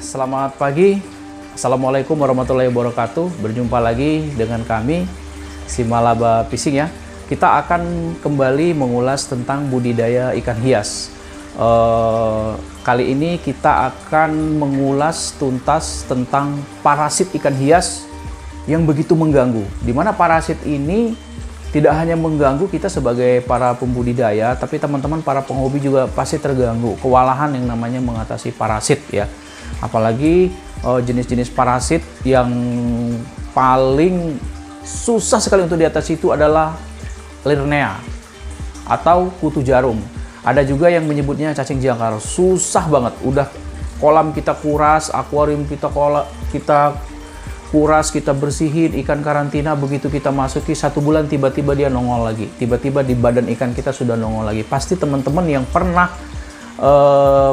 selamat pagi. Assalamualaikum warahmatullahi wabarakatuh. Berjumpa lagi dengan kami, Simalaba Fishing ya. Kita akan kembali mengulas tentang budidaya ikan hias. Kali ini kita akan mengulas tuntas tentang parasit ikan hias yang begitu mengganggu. Di mana parasit ini tidak hanya mengganggu kita sebagai para pembudidaya, tapi teman-teman para penghobi juga pasti terganggu, kewalahan yang namanya mengatasi parasit ya. Apalagi jenis-jenis parasit yang paling susah sekali untuk diatasi itu adalah Lernea atau kutu jarum. Ada juga yang menyebutnya cacing jangkar. Susah banget. Udah kolam kita kuras, akuarium kita kuras, kita bersihin, ikan karantina, begitu kita masuki 1 bulan tiba-tiba dia nongol lagi. Tiba-tiba di badan ikan kita sudah nongol lagi. Pasti teman-teman yang pernah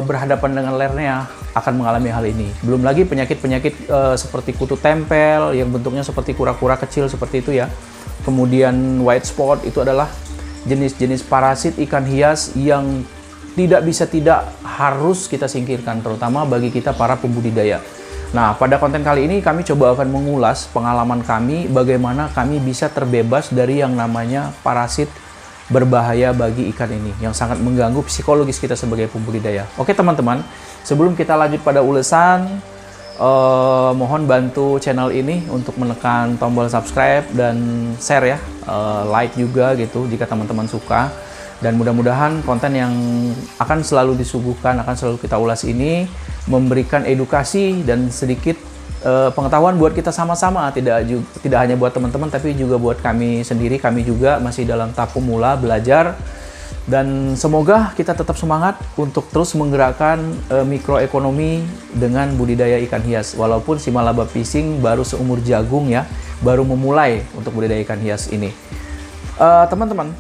berhadapan dengan Lernea akan mengalami hal ini. Belum lagi penyakit-penyakit seperti kutu tempel yang bentuknya seperti kura-kura kecil seperti itu ya. Kemudian white spot, itu adalah jenis-jenis parasit ikan hias yang tidak harus kita singkirkan, terutama bagi kita para pembudidaya. Nah, pada konten kali ini kami coba akan mengulas pengalaman kami bagaimana kami bisa terbebas dari yang namanya parasit berbahaya bagi ikan ini yang sangat mengganggu psikologis kita sebagai pembudidaya. Oke teman-teman, sebelum kita lanjut pada ulasan, mohon bantu channel ini untuk menekan tombol subscribe dan share ya, like juga gitu jika teman-teman suka. Dan mudah-mudahan konten yang akan selalu disuguhkan, akan selalu kita ulas ini memberikan edukasi dan sedikit pengetahuan buat kita sama-sama, tidak hanya buat teman-teman tapi juga buat kami sendiri. Kami juga masih dalam tahap pemula belajar, dan semoga kita tetap semangat untuk terus menggerakkan mikroekonomi dengan budidaya ikan hias. Walaupun Simalaba Fishing baru seumur jagung ya, baru memulai untuk budidaya ikan hias ini. Teman-teman,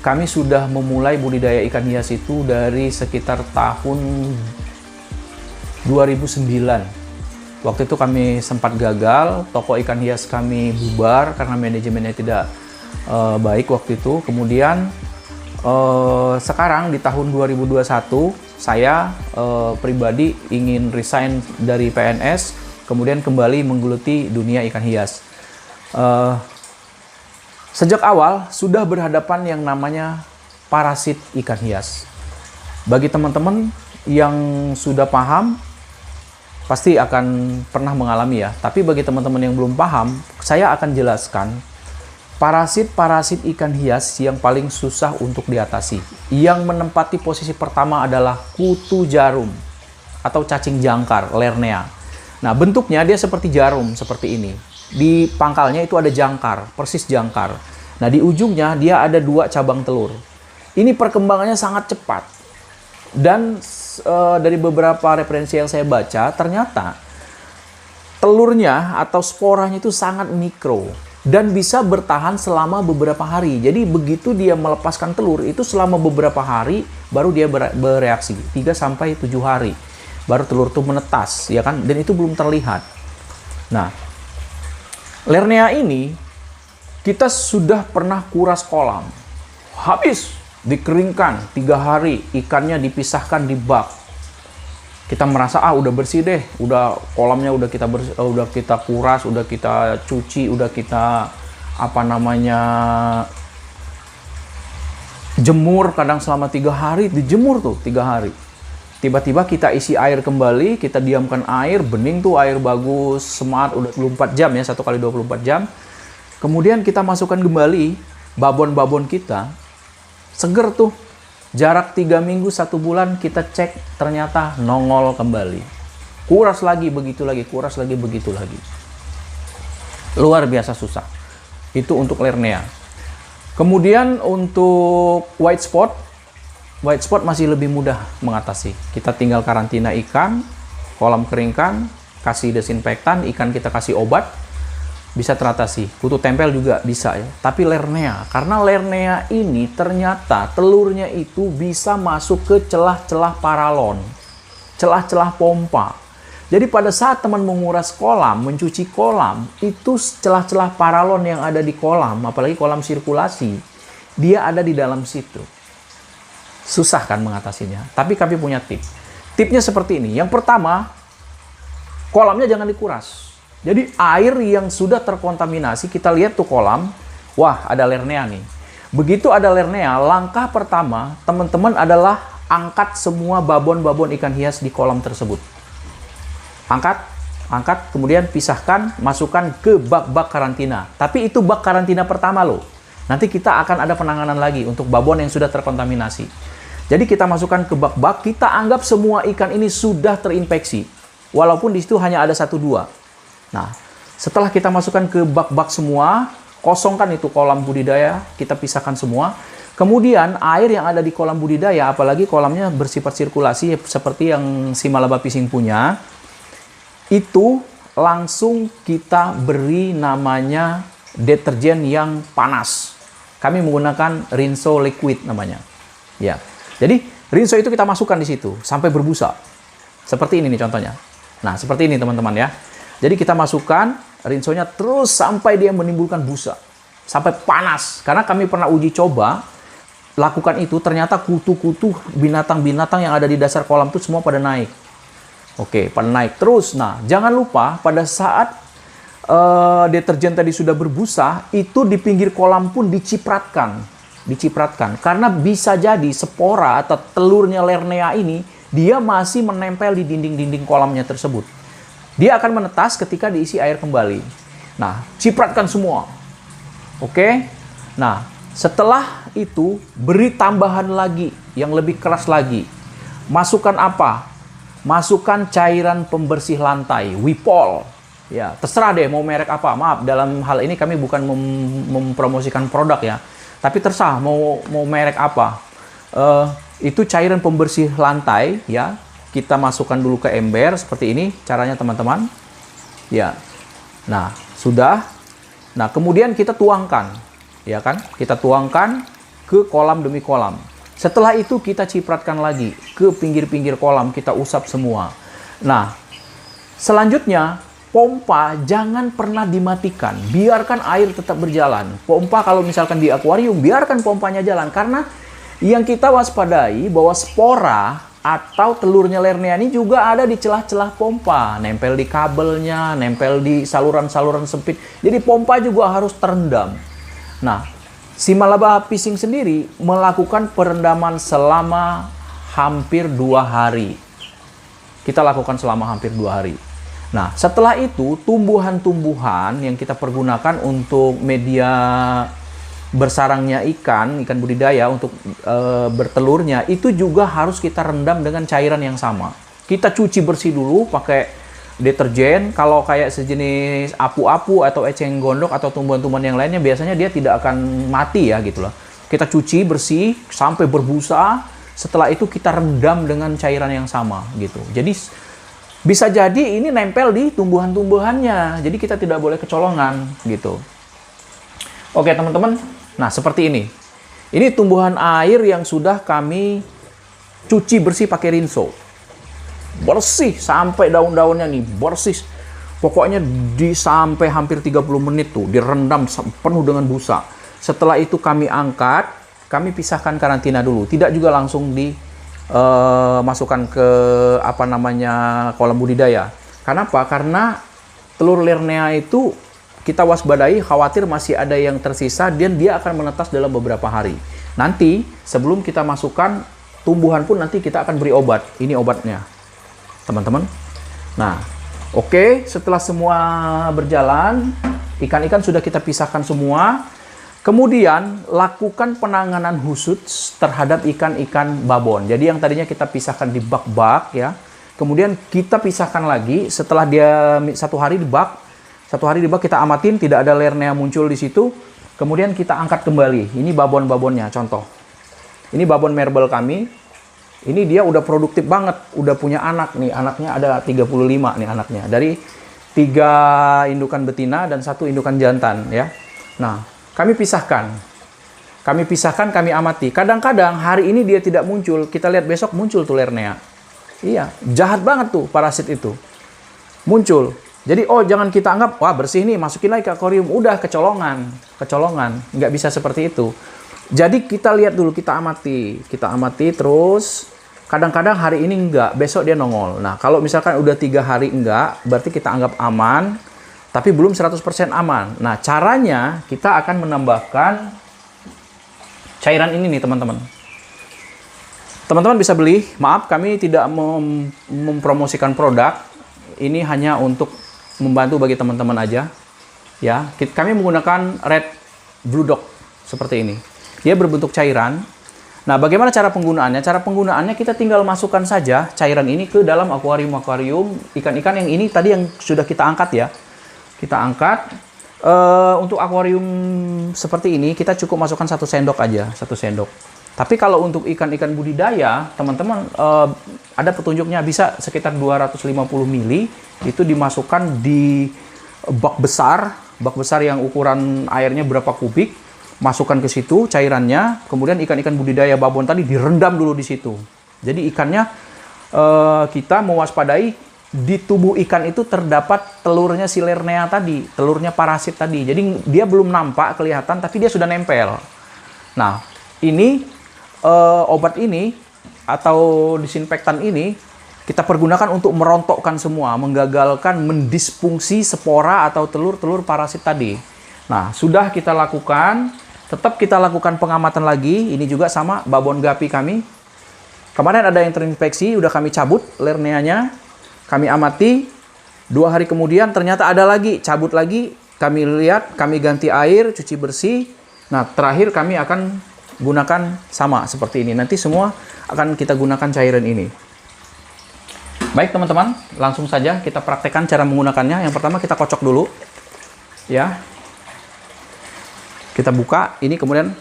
kami sudah memulai budidaya ikan hias itu dari sekitar tahun 2009. Waktu itu kami sempat gagal, toko ikan hias kami bubar karena manajemennya tidak baik waktu itu. Kemudian sekarang di tahun 2021, saya pribadi ingin resign dari PNS, kemudian kembali menggeluti dunia ikan hias. Sejak awal sudah berhadapan yang namanya parasit ikan hias. Bagi teman-teman yang sudah paham, pasti akan pernah mengalami ya. Tapi bagi teman-teman yang belum paham, saya akan jelaskan parasit-parasit ikan hias yang paling susah untuk diatasi. Yang menempati posisi pertama adalah kutu jarum atau cacing jangkar, Lernea. Nah, bentuknya dia seperti jarum, seperti ini. Di pangkalnya itu ada jangkar, persis jangkar. Nah, di ujungnya dia ada 2 cabang telur. Ini perkembangannya sangat cepat. Dan dari beberapa referensi yang saya baca, ternyata telurnya atau sporanya itu sangat mikro dan bisa bertahan selama beberapa hari. Jadi begitu dia melepaskan telur itu selama beberapa hari baru dia bereaksi, 3-7 hari baru telur itu menetas ya kan, dan itu belum terlihat. Nah, Lernea ini kita sudah pernah kuras kolam, habis dikeringkan 3 hari, ikannya dipisahkan di bak. Kita merasa udah bersih deh, udah kolamnya udah kita kuras, udah kita cuci, udah kita jemur, kadang selama 3 hari dijemur tuh 3 hari. Tiba-tiba kita isi air kembali, kita diamkan air, bening tuh air bagus, smart, udah 24 jam ya, 1 kali 24 jam. Kemudian kita masukkan kembali babon-babon kita, seger tuh, jarak 3 minggu 1 bulan kita cek, ternyata nongol kembali. Kuras lagi begitu lagi, kuras lagi begitu lagi. Luar biasa susah. Itu untuk Lernea. Kemudian untuk white spot masih lebih mudah mengatasi. Kita tinggal karantina ikan, kolam keringkan, kasih desinfektan, ikan kita kasih obat, bisa teratasi. Kutu tempel juga bisa ya. Tapi Lernea, karena Lernea ini ternyata telurnya itu bisa masuk ke celah-celah paralon, celah-celah pompa. Jadi pada saat teman menguras kolam, mencuci kolam, itu celah-celah paralon yang ada di kolam, apalagi kolam sirkulasi, dia ada di dalam situ. Susah kan mengatasinya? Tapi kami punya tips. Tipnya seperti ini. Yang pertama, kolamnya jangan dikuras. Jadi air yang sudah terkontaminasi, kita lihat tuh kolam, wah ada Lernea nih. Begitu ada Lernea, langkah pertama teman-teman adalah angkat semua babon-babon ikan hias di kolam tersebut. Angkat, kemudian pisahkan, masukkan ke bak-bak karantina. Tapi itu bak karantina pertama loh. Nanti kita akan ada penanganan lagi untuk babon yang sudah terkontaminasi. Jadi kita masukkan ke bak-bak, kita anggap semua ikan ini sudah terinfeksi. Walaupun di situ hanya ada 1-2. Nah, setelah kita masukkan ke bak-bak semua, kosongkan itu kolam budidaya, kita pisahkan semua. Kemudian air yang ada di kolam budidaya, apalagi kolamnya bersifat sirkulasi seperti yang si Malaba Fishing punya, itu langsung kita beri namanya deterjen yang panas. Kami menggunakan Rinso liquid namanya. Ya. Jadi Rinso itu kita masukkan di situ sampai berbusa. Seperti ini nih contohnya. Nah, seperti ini teman-teman ya. Jadi kita masukkan Rinsonya terus sampai dia menimbulkan busa. Sampai panas. Karena kami pernah uji coba lakukan itu, ternyata kutu-kutu binatang-binatang yang ada di dasar kolam itu semua pada naik. Oke, pada naik terus. Nah, jangan lupa pada saat deterjen tadi sudah berbusa, itu di pinggir kolam pun dicipratkan. Karena bisa jadi spora atau telurnya Lernea ini, dia masih menempel di dinding-dinding kolamnya tersebut. Dia akan menetas ketika diisi air kembali. Nah, cipratkan semua. Oke? Nah, setelah itu, beri tambahan lagi, yang lebih keras lagi. Masukkan apa? Masukkan cairan pembersih lantai, Wipol. Ya, terserah deh mau merek apa. Maaf, dalam hal ini kami bukan mempromosikan produk ya. Tapi terserah mau merek apa. Itu cairan pembersih lantai ya. Kita masukkan dulu ke ember seperti ini caranya teman-teman. Ya. Nah, sudah. Nah, kemudian kita tuangkan. Ya kan? Kita tuangkan ke kolam demi kolam. Setelah itu kita cipratkan lagi ke pinggir-pinggir kolam, kita usap semua. Nah, selanjutnya pompa jangan pernah dimatikan, biarkan air tetap berjalan. Pompa kalau misalkan di akuarium, biarkan pompanya jalan. Karena yang kita waspadai bahwa spora atau telurnya Lernea ini juga ada di celah-celah pompa. Nempel di kabelnya, nempel di saluran-saluran sempit. Jadi pompa juga harus terendam. Nah, si Malaba Fishing sendiri melakukan perendaman selama hampir 2 hari. Kita lakukan selama hampir 2 hari. Nah, setelah itu tumbuhan-tumbuhan yang kita pergunakan untuk media bersarangnya ikan budidaya untuk bertelurnya itu juga harus kita rendam dengan cairan yang sama. Kita cuci bersih dulu pakai deterjen. Kalau kayak sejenis apu-apu atau eceng gondok atau tumbuhan-tumbuhan yang lainnya biasanya dia tidak akan mati ya gitu loh. Kita cuci bersih sampai berbusa. Setelah itu kita rendam dengan cairan yang sama gitu. Jadi bisa jadi ini nempel di tumbuhan-tumbuhannya. Jadi kita tidak boleh kecolongan gitu. Oke teman-teman. Nah seperti ini. Ini tumbuhan air yang sudah kami cuci bersih pakai Rinso. Bersih sampai daun-daunnya nih. Bersih. Pokoknya sampai hampir 30 menit tuh. Direndam penuh dengan busa. Setelah itu kami angkat. Kami pisahkan karantina dulu. Tidak juga langsung masukkan ke kolam budidaya. Kenapa? Karena telur Lernea itu kita waspadai khawatir masih ada yang tersisa dan dia akan menetas dalam beberapa hari. Nanti sebelum kita masukkan tumbuhan pun nanti kita akan beri obat. Ini obatnya, teman-teman. Nah, oke, setelah semua berjalan, ikan-ikan sudah kita pisahkan semua. Kemudian lakukan penanganan khusus terhadap ikan-ikan babon. Jadi yang tadinya kita pisahkan di bak-bak ya. Kemudian kita pisahkan lagi setelah dia 1 hari di bak. 1 hari di bak kita amatin tidak ada Lernea muncul di situ. Kemudian kita angkat kembali. Ini babon-babonnya contoh. Ini babon merbel kami. Ini dia udah produktif banget, udah punya anak nih. Anaknya ada 35 nih anaknya. Dari 3 indukan betina dan 1 indukan jantan ya. Nah, kami pisahkan, kami amati. Kadang-kadang hari ini dia tidak muncul, kita lihat besok muncul tuh Lernea. Iya, jahat banget tuh parasit itu. Muncul. Jadi, jangan kita anggap, wah bersih nih, masukin lagi ke akuarium. Udah, kecolongan. Nggak bisa seperti itu. Jadi kita lihat dulu, kita amati terus. Kadang-kadang hari ini enggak, besok dia nongol. Nah, kalau misalkan udah 3 hari enggak, berarti kita anggap aman, tapi belum 100% aman. Nah, caranya kita akan menambahkan cairan ini nih, teman-teman. Teman-teman bisa beli, maaf kami tidak mempromosikan produk. Ini hanya untuk membantu bagi teman-teman aja. Ya, kami menggunakan Red Blue Dog seperti ini. Dia berbentuk cairan. Nah, bagaimana cara penggunaannya? Cara penggunaannya kita tinggal masukkan saja cairan ini ke dalam akuarium ikan-ikan yang ini tadi yang sudah kita angkat ya. Kita angkat. Untuk akuarium seperti ini kita cukup masukkan 1 sendok aja, 1 sendok. Tapi kalau untuk ikan-ikan budidaya, teman-teman ada petunjuknya bisa sekitar 250 ml itu dimasukkan di bak besar yang ukuran airnya berapa kubik. Masukkan ke situ cairannya, kemudian ikan-ikan budidaya babon tadi direndam dulu di situ. Jadi ikannya kita mewaspadai di tubuh ikan itu terdapat telurnya si Lernea tadi, telurnya parasit tadi. Jadi dia belum nampak kelihatan, tapi dia sudah nempel. Nah, ini obat ini atau disinfektan ini kita pergunakan untuk merontokkan semua, menggagalkan mendisfungsi spora atau telur-telur parasit tadi. Nah, sudah kita lakukan. Tetap kita lakukan pengamatan lagi. Ini juga sama babon gapi kami. Kemarin ada yang terinfeksi, udah kami cabut Lerneanya. Kami amati. 2 hari kemudian ternyata ada lagi, cabut lagi. Kami lihat, kami ganti air, cuci bersih. Nah, terakhir kami akan gunakan sama seperti ini. Nanti semua akan kita gunakan cairan ini. Baik teman-teman, langsung saja kita praktekkan cara menggunakannya. Yang pertama kita kocok dulu. Ya. Kita buka, ini kemudian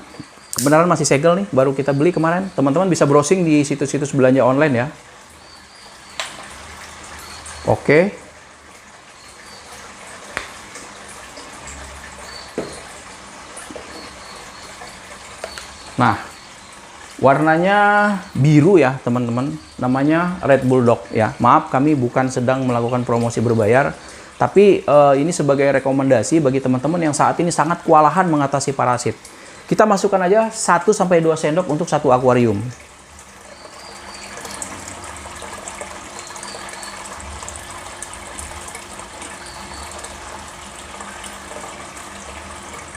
kebenaran masih segel nih, baru kita beli kemarin. Teman-teman bisa browsing di situs-situs belanja online ya. Oke. Nah, warnanya biru ya teman-teman, namanya Red Bulldog ya. Maaf kami bukan sedang melakukan promosi berbayar. Tapi ini sebagai rekomendasi bagi teman-teman yang saat ini sangat kewalahan mengatasi parasit. Kita masukkan aja 1-2 sendok untuk 1 akuarium.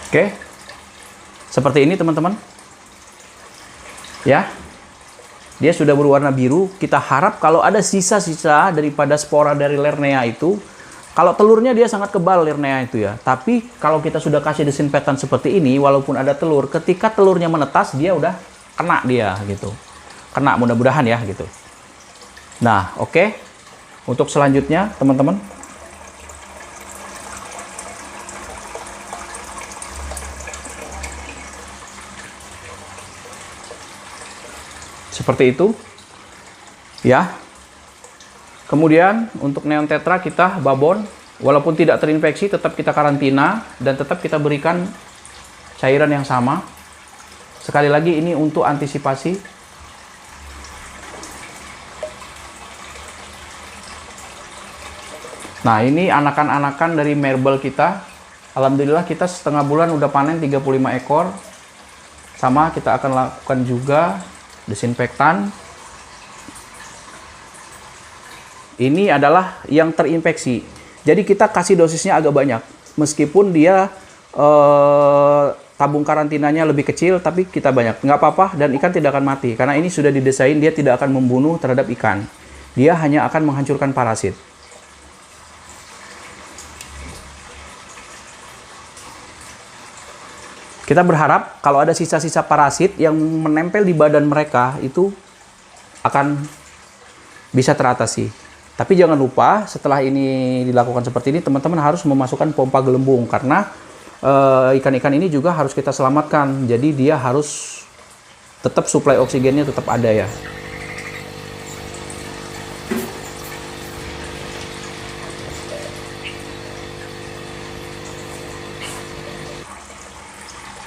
Oke. Seperti ini teman-teman. Ya. Dia sudah berwarna biru. Kita harap kalau ada sisa-sisa daripada spora dari Lernea itu, kalau telurnya dia sangat kebal Lernea itu ya. Tapi kalau kita sudah kasih disinfektan seperti ini, walaupun ada telur, ketika telurnya menetas dia udah kena dia gitu. Kena mudah-mudahan ya gitu. Nah, oke. Untuk selanjutnya, teman-teman. Seperti itu. Ya. Kemudian untuk neon tetra kita babon, walaupun tidak terinfeksi tetap kita karantina dan tetap kita berikan cairan yang sama. Sekali lagi ini untuk antisipasi. Nah, ini anakan-anakan dari marble kita. Alhamdulillah kita setengah bulan udah panen 35 ekor. Sama kita akan lakukan juga disinfektan. Ini adalah yang terinfeksi. Jadi kita kasih dosisnya agak banyak. Meskipun dia tabung karantinanya lebih kecil, tapi kita banyak. Nggak apa-apa dan ikan tidak akan mati. Karena ini sudah didesain dia tidak akan membunuh terhadap ikan. Dia hanya akan menghancurkan parasit. Kita berharap kalau ada sisa-sisa parasit yang menempel di badan mereka itu akan bisa teratasi. Tapi jangan lupa setelah ini dilakukan seperti ini, teman-teman harus memasukkan pompa gelembung karena ikan-ikan ini juga harus kita selamatkan. Jadi dia harus tetap suplai oksigennya tetap ada ya.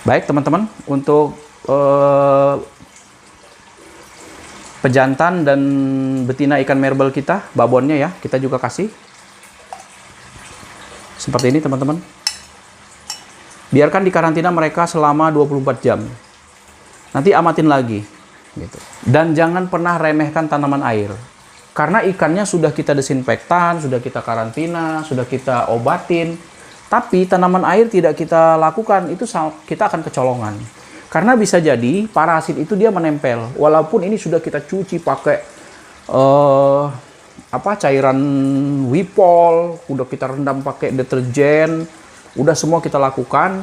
Baik teman-teman, untuk pejantan dan betina ikan marble kita, babonnya ya, kita juga kasih. Seperti ini teman-teman. Biarkan di karantina mereka selama 24 jam. Nanti amatin lagi. gitu. Dan jangan pernah remehkan tanaman air. Karena ikannya sudah kita desinfektan, sudah kita karantina, sudah kita obatin. Tapi tanaman air tidak kita lakukan, itu kita akan kecolongan. Karena bisa jadi parasit itu dia menempel. Walaupun ini sudah kita cuci pakai cairan Wipol, udah kita rendam pakai deterjen, udah semua kita lakukan.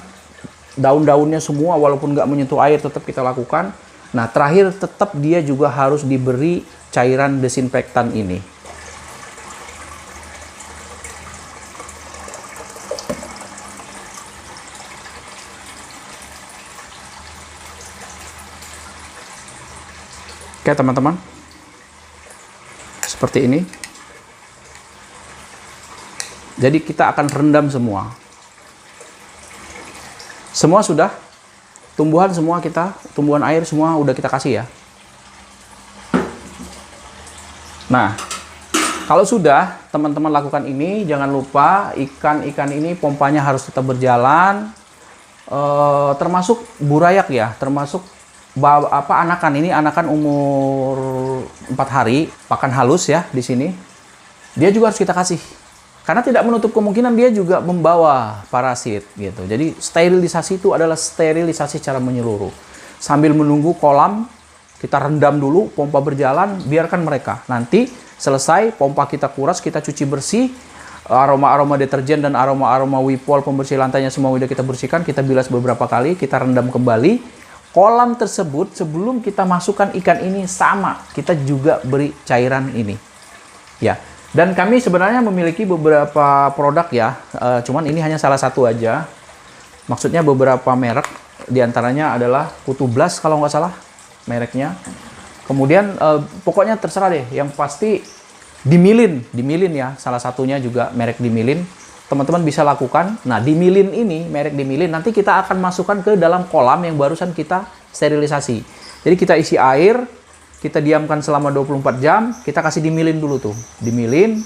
Daun-daunnya semua walaupun nggak menyentuh air tetap kita lakukan. Nah, terakhir tetap dia juga harus diberi cairan desinfektan ini. Oke, teman-teman. Seperti ini. Jadi kita akan rendam semua. Semua sudah. Tumbuhan semua tumbuhan air semua udah kita kasih ya. Nah, kalau sudah teman-teman lakukan ini, jangan lupa ikan-ikan ini pompanya harus tetap berjalan, termasuk burayak ya, termasuk anakan. Ini anakan umur 4 hari, pakan halus ya di sini. Dia juga harus kita kasih. Karena tidak menutup kemungkinan dia juga membawa parasit gitu. Jadi sterilisasi itu adalah sterilisasi secara menyeluruh. Sambil menunggu kolam, kita rendam dulu, pompa berjalan, biarkan mereka. Nanti selesai, pompa kita kuras, kita cuci bersih, aroma-aroma deterjen dan aroma-aroma Wipol pembersih lantainya semua udah kita bersihkan, kita bilas beberapa kali, kita rendam kembali. Kolam tersebut sebelum kita masukkan ikan ini sama, kita juga beri cairan ini. Ya. Dan kami sebenarnya memiliki beberapa produk ya, cuman ini hanya salah satu aja. Maksudnya beberapa merek, diantaranya adalah Kutu Blast kalau nggak salah mereknya. Kemudian pokoknya terserah deh, yang pasti Dimilin ya, salah satunya juga merek Dimilin. Teman-teman bisa lakukan. Nah, Dimilin ini, merek Dimilin, nanti kita akan masukkan ke dalam kolam yang barusan kita sterilisasi. Jadi kita isi air, kita diamkan selama 24 jam, kita kasih dimilin dulu tuh. Dimilin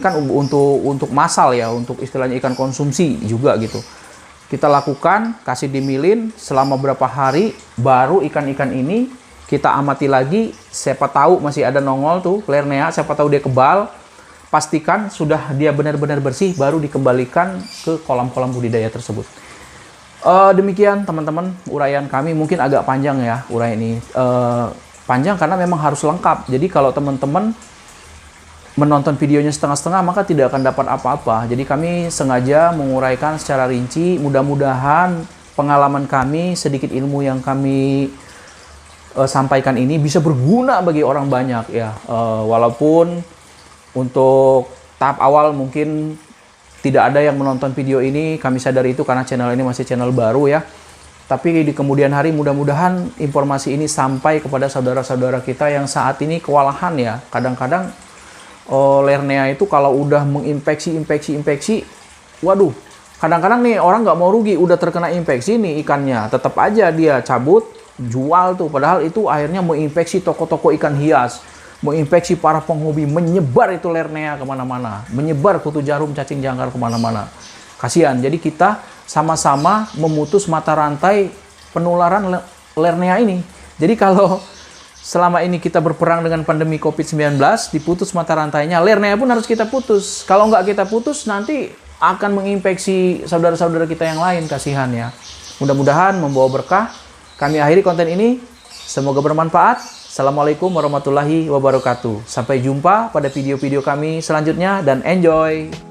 kan untuk massal ya, untuk istilahnya ikan konsumsi juga gitu. Kita lakukan, kasih dimilin selama berapa hari, baru ikan-ikan ini kita amati lagi, siapa tahu masih ada nongol tuh, Lernea, siapa tahu dia kebal, pastikan sudah dia benar-benar bersih, baru dikembalikan ke kolam-kolam budidaya tersebut. Demikian teman-teman, uraian kami mungkin agak panjang ya, uraian ini. Panjang karena memang harus lengkap. Jadi kalau teman-teman menonton videonya setengah-setengah maka tidak akan dapat apa-apa. Jadi kami sengaja menguraikan secara rinci. Mudah-mudahan pengalaman kami, sedikit ilmu yang kami sampaikan ini bisa berguna bagi orang banyak ya. Walaupun untuk tahap awal mungkin tidak ada yang menonton video ini, kami sadar itu karena channel ini masih channel baru ya. Tapi di kemudian hari mudah-mudahan informasi ini sampai kepada saudara-saudara kita yang saat ini kewalahan ya. Kadang-kadang Lernea itu kalau udah menginfeksi, waduh, kadang-kadang nih orang nggak mau rugi, udah terkena infeksi nih ikannya, tetap aja dia cabut, jual tuh. Padahal itu akhirnya menginfeksi toko-toko ikan hias, menginfeksi para penghobi, menyebar itu Lernea kemana-mana, menyebar kutu jarum, cacing jangkar kemana-mana. Kasihan, jadi kita sama-sama memutus mata rantai penularan Lernea ini. Jadi kalau selama ini kita berperang dengan pandemi COVID-19, diputus mata rantainya, Lernea pun harus kita putus. Kalau nggak kita putus, nanti akan menginfeksi saudara-saudara kita yang lain, kasihan ya. Mudah-mudahan membawa berkah. Kami akhiri konten ini, semoga bermanfaat. Assalamualaikum warahmatullahi wabarakatuh. Sampai jumpa pada video-video kami selanjutnya dan enjoy!